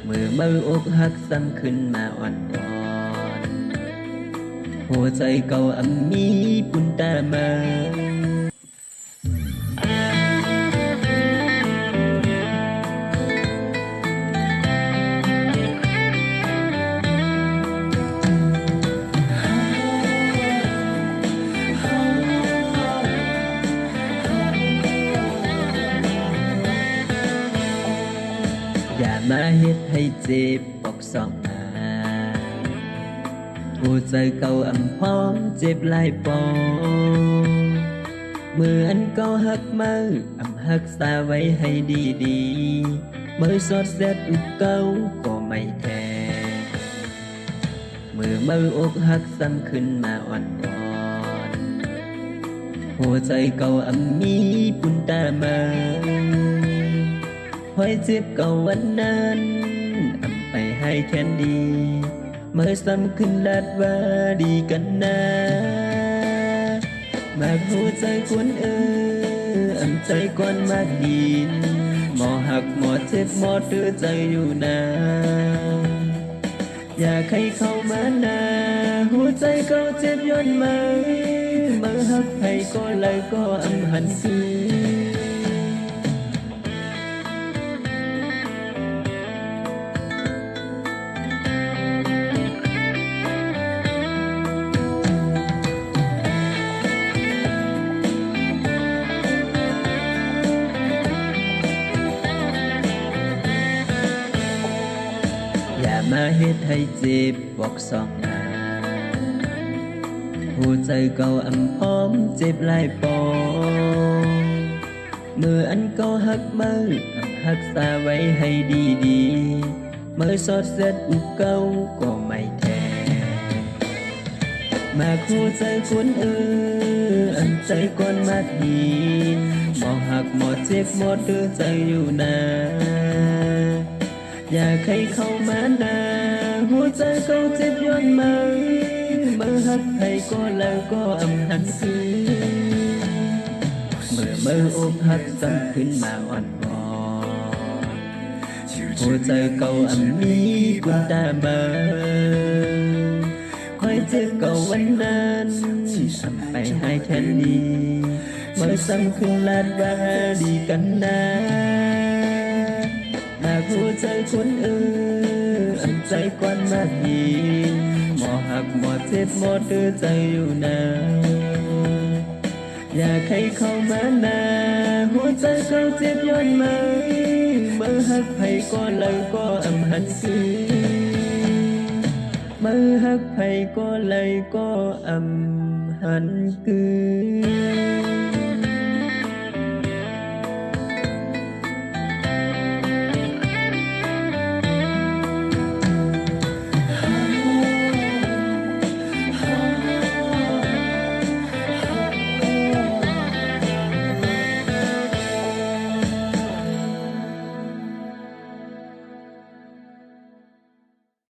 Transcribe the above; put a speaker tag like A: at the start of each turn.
A: มือเมื่ออกหักซ้ำขึ้นมาอ่อนวอนหัวใจเก่าอันมีปุ่นตามาอย่ามาเฮ็ดให้เจ็บปอกสองหน้าหัวใจเก่าอ่ำพร้อมเจ็บหลายปอมืออันเก่าหักมืออ่ำหักษาไว้ให้ดีๆมือสอดแซดอุกเก่าก็ไม่แท้มืออกหักซ้ำขึ้นมาอ่อนวอนหัวใจเก่าอ่ำมีปุ่นตามาหอยเจ็บเก่าวันนั้นอำไปให้แค่นดีเมื่อซ้ำขึ้นลาดว่าดีกันนะมากหัวใจคนอำใจก่อนมากดินหมอหักหมอเจ็บหมอเตือใจอยู่นะอยากให้เข้ามานาหัวใจเขาเจ็บย้อนมาเมื่อหักให้ก็เลยก็อำหันคืนอย่ามาเฮ็ดให้เจ็บบอกสองหน้าหัวใจเก่าอ่ำพร้อมเจ็บหลายปอมืออันเก่าหักมืออ่ำหักษาไว้ให้ดีๆมือสอดเสร็จอุกเก่าก็ไม่แท้มาหัวใจคนอันใจก่อนมากดีหมอหักหมอเจ็บหมอเตือใจอยู่นะอยากให้เข้ามานาหัวใจเขาเจ็บย้อนมาเมื่อหักให้ก็แล้วก็อำหันคืนเมื่ออกหักซ้ำขึ้นมาอ่อนวอนหัวใจเก่าอำมีกุนตาเบอคอยเจ็บเก่าวันนั้นทำไปให้แค่นี้เมื่อซ้ำขึ้นลาดว่าดีกันนะหากหัวใจคนอันใจกวนมากดีหมอหักหมอเจ็บหมอเตือใจอยู่นะอยากให้เข้ามานาหัวใจเขาเจ็บย้อนมาเมื่อหักให้ก็เลยก็อำหันคืนเมื่อหักให้ก็เลยก็อำหันคืน